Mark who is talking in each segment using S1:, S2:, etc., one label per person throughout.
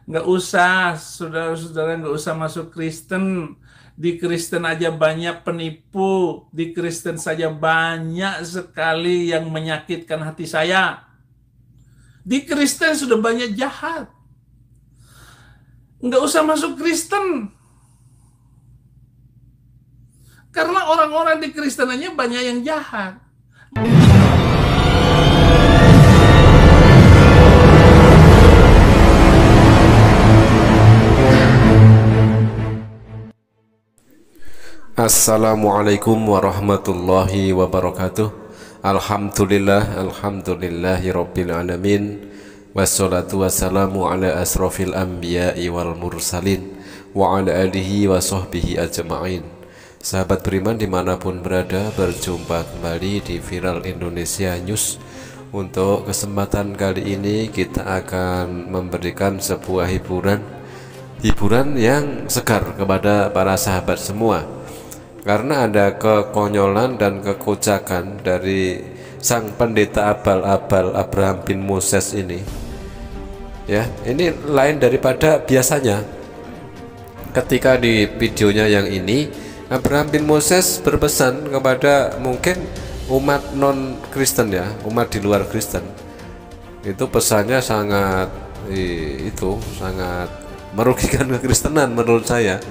S1: Nggak usah, saudara-saudara, nggak usah masuk Kristen. Di Kristen aja banyak penipu. Di Kristen saja banyak sekali yang menyakitkan hati saya. Di Kristen sudah banyak jahat. Nggak usah masuk Kristen. Karena orang-orang di Kristen aja banyak yang jahat.
S2: Assalamualaikum warahmatullahi wabarakatuh. Alhamdulillahi rabbil alamin. Wassalatu wassalamu ala asrafil anbiya'i wal mursalin wa ala alihi wa sahbihi ajma'in. Sahabat beriman dimanapun berada, berjumpa kembali di Viral Indonesia News. Untuk kesempatan kali ini kita akan memberikan sebuah hiburan yang segar kepada para sahabat semua, karena ada kekonyolan dan kekocakan dari sang pendeta abal-abal Abraham bin Moses ini. Ya, ini lain daripada biasanya. Ketika di videonya yang ini, Abraham bin Moses berpesan kepada mungkin umat non Kristen, ya, umat di luar Kristen. Itu pesannya sangat sangat merugikan kekristenan menurut saya,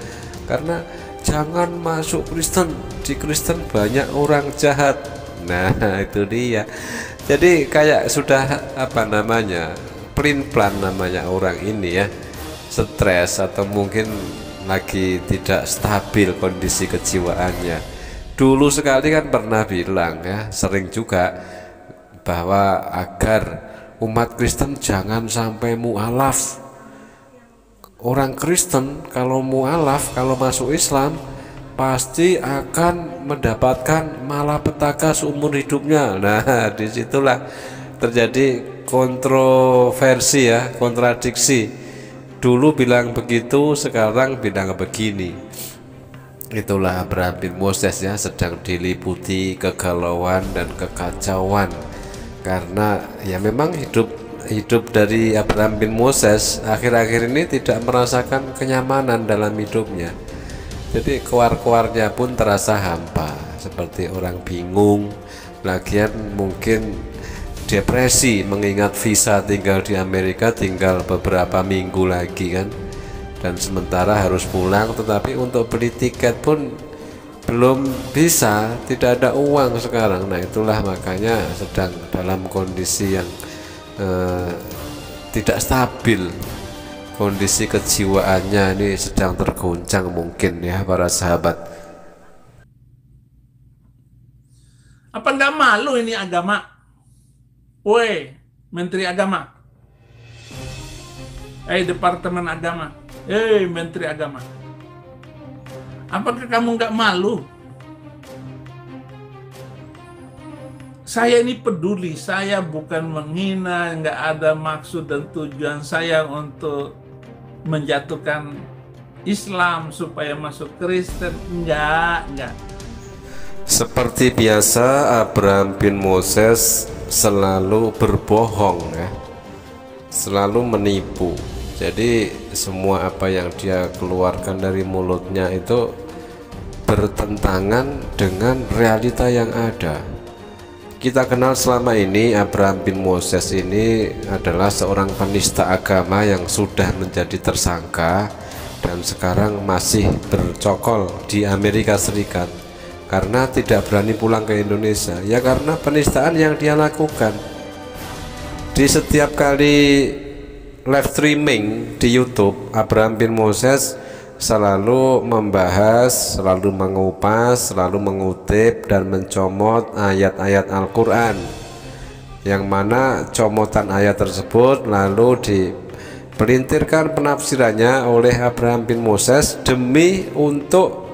S2: karena jangan masuk Kristen, di Kristen banyak orang jahat. Nah, itu dia. Jadi kayak sudah pelin-pelan namanya orang ini, ya, stres atau mungkin lagi tidak stabil kondisi kejiwaannya. Dulu sekali kan pernah bilang, ya, sering juga, bahwa agar umat Kristen jangan sampai mualaf. Orang Kristen kalau mualaf, kalau masuk Islam, pasti akan mendapatkan malapetaka seumur hidupnya. Nah, disitulah terjadi kontroversi, ya, kontradiksi. Dulu bilang begitu, sekarang bilang begini. Itulah Abraham bin Moses, ya, sedang diliputi kegalauan dan kekacauan, karena ya memang hidup dari Abraham bin Moses akhir-akhir ini tidak merasakan kenyamanan dalam hidupnya. Jadi keluar-keluarnya pun terasa hampa, seperti orang bingung. Lagian mungkin depresi mengingat visa tinggal di Amerika tinggal beberapa minggu lagi, kan, dan sementara harus pulang, tetapi untuk beli tiket pun belum bisa, tidak ada uang sekarang. Nah, itulah makanya sedang dalam kondisi yang tidak stabil, kondisi kejiwaannya ini sedang tergoncang mungkin, ya, para sahabat.
S1: Apa nggak malu ini agama? Woi, Menteri Agama. Departemen Agama. Menteri Agama. Apakah kamu nggak malu? Saya ini peduli, saya bukan menghina, nggak ada maksud dan tujuan saya untuk menjatuhkan Islam supaya masuk Kristen, enggak.
S2: Seperti biasa, Abraham bin Moses selalu berbohong, ya, selalu menipu. Jadi semua apa yang dia keluarkan dari mulutnya itu bertentangan dengan realita yang ada. Kita kenal selama ini Abraham bin Moses ini adalah seorang penista agama yang sudah menjadi tersangka dan sekarang masih bercokol di Amerika Serikat karena tidak berani pulang ke Indonesia, ya, karena penistaan yang dia lakukan. Di setiap kali live streaming di YouTube, Abraham bin Moses selalu membahas, selalu mengupas, selalu mengutip dan mencomot ayat-ayat Al-Quran, yang mana comotan ayat tersebut lalu dipelintirkan penafsirannya oleh Abraham bin Moses demi untuk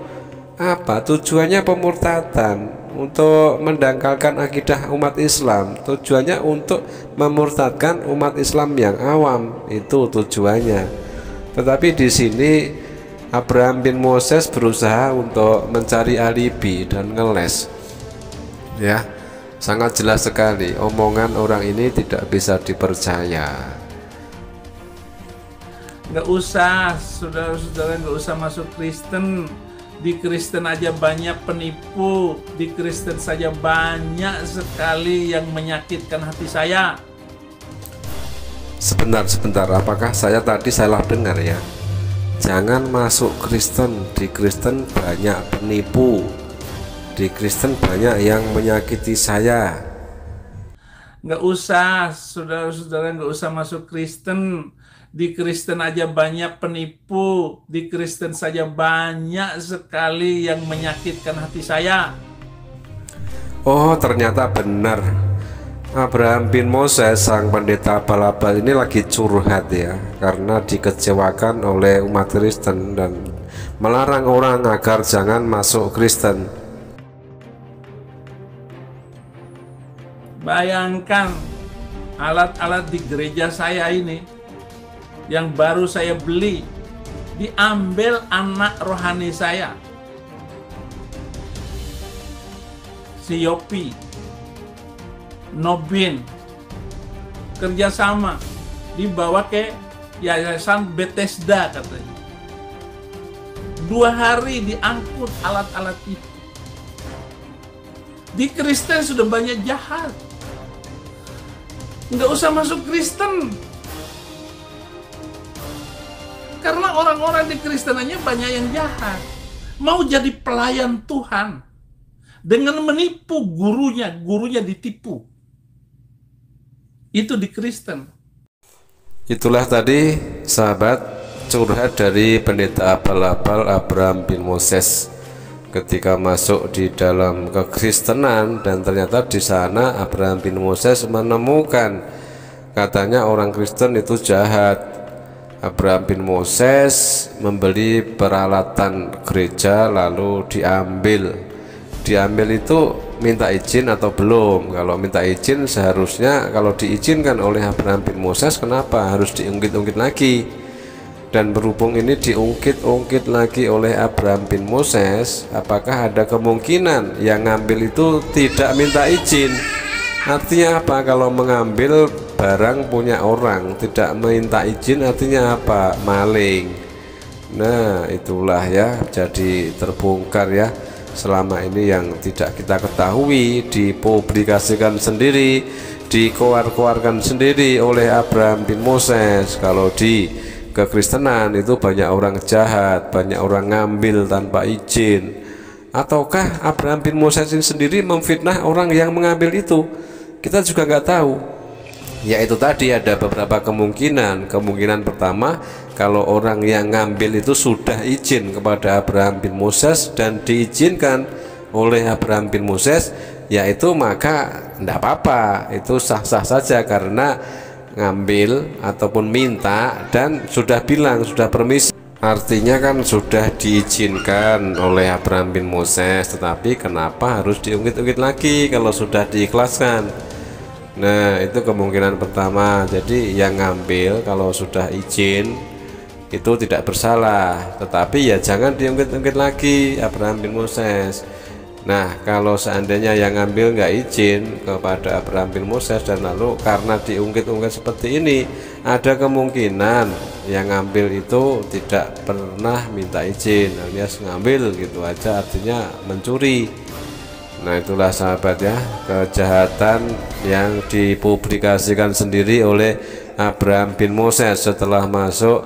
S2: apa? Tujuannya pemurtadan, untuk mendangkalkan akidah umat Islam, tujuannya untuk memurtadkan umat Islam yang awam, itu tujuannya. Tetapi di sini Abraham bin Moses berusaha untuk mencari alibi dan ngeles, ya, sangat jelas sekali omongan orang ini tidak bisa dipercaya.
S1: Nggak usah, saudara-saudara, nggak usah masuk Kristen. Di Kristen aja banyak penipu, di Kristen saja banyak sekali yang menyakitkan hati saya.
S2: Sebentar, apakah saya tadi salah dengar ya? Jangan masuk Kristen, di Kristen banyak penipu, di Kristen banyak yang menyakiti saya.
S1: Nggak usah, saudara-saudara, nggak usah masuk Kristen. Di Kristen aja banyak penipu, di Kristen saja banyak sekali yang menyakitkan hati saya.
S2: Oh, ternyata benar. Abraham bin Moses, sang pendeta abal-abal ini lagi curhat ya, karena dikecewakan oleh umat Kristen dan melarang orang agar jangan masuk Kristen.
S1: Bayangkan alat-alat di gereja saya ini yang baru saya beli diambil anak rohani saya, si Yopi, Nobin, kerjasama dibawa ke yayasan Bethesda katanya. 2 hari diangkut alat-alat itu. Di Kristen sudah banyak jahat. Nggak usah masuk Kristen. Karena orang-orang di Kristenannya banyak yang jahat. Mau jadi pelayan Tuhan. Dengan menipu gurunya ditipu. Itu di Kristen.
S2: Itulah tadi sahabat curhat dari pendeta abal-abal Abraham bin Moses ketika masuk di dalam kekristenan, dan ternyata di sana Abraham bin Moses menemukan katanya orang Kristen itu jahat. Abraham bin Moses membeli peralatan gereja lalu diambil itu minta izin atau belum. Kalau minta izin seharusnya, kalau diizinkan oleh Abraham bin Moses, kenapa harus diungkit-ungkit lagi? Dan berhubung ini diungkit-ungkit lagi oleh Abraham bin Moses, apakah ada kemungkinan yang ngambil itu tidak minta izin? Artinya apa? Kalau mengambil barang punya orang tidak minta izin, artinya apa? Maling. Nah, itulah ya, jadi terbongkar ya. Selama ini yang tidak kita ketahui dipublikasikan sendiri, dikoar-koarkan sendiri oleh Abraham bin Moses. Kalau di kekristenan itu banyak orang jahat, banyak orang ngambil tanpa izin. Ataukah Abraham bin Moses ini sendiri memfitnah orang yang mengambil itu? Kita juga nggak tahu. Yaitu tadi ada beberapa kemungkinan. Kemungkinan pertama, kalau orang yang ngambil itu sudah izin kepada Abraham bin Moses dan diizinkan oleh Abraham bin Moses, yaitu maka tidak apa-apa, itu sah-sah saja karena ngambil ataupun minta dan sudah bilang, sudah permisi. Artinya kan sudah diizinkan oleh Abraham bin Moses, tetapi kenapa harus diungkit-ungkit lagi kalau sudah diikhlaskan? Nah, itu kemungkinan pertama. Jadi yang ngambil kalau sudah izin itu tidak bersalah, tetapi ya jangan diungkit-ungkit lagi Abraham bin Moses. Nah, kalau seandainya yang ngambil nggak izin kepada Abraham bin Moses dan lalu karena diungkit-ungkit seperti ini, ada kemungkinan yang ngambil itu tidak pernah minta izin, alias ngambil gitu aja, artinya mencuri. Nah, itulah sahabat ya, kejahatan yang dipublikasikan sendiri oleh Abraham bin Moses setelah masuk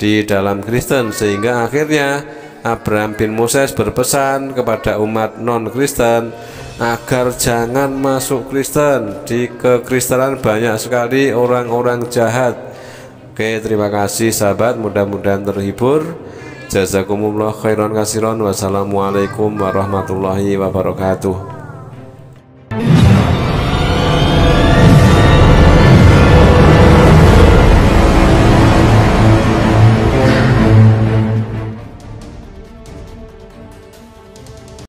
S2: di dalam Kristen, sehingga akhirnya Abraham bin Moses berpesan kepada umat non-Kristen agar jangan masuk Kristen. Di kekristenan banyak sekali orang-orang jahat. Oke, terima kasih sahabat, mudah-mudahan terhibur. Jazakumullah khairan kasiron. Wassalamualaikum warahmatullahi wabarakatuh.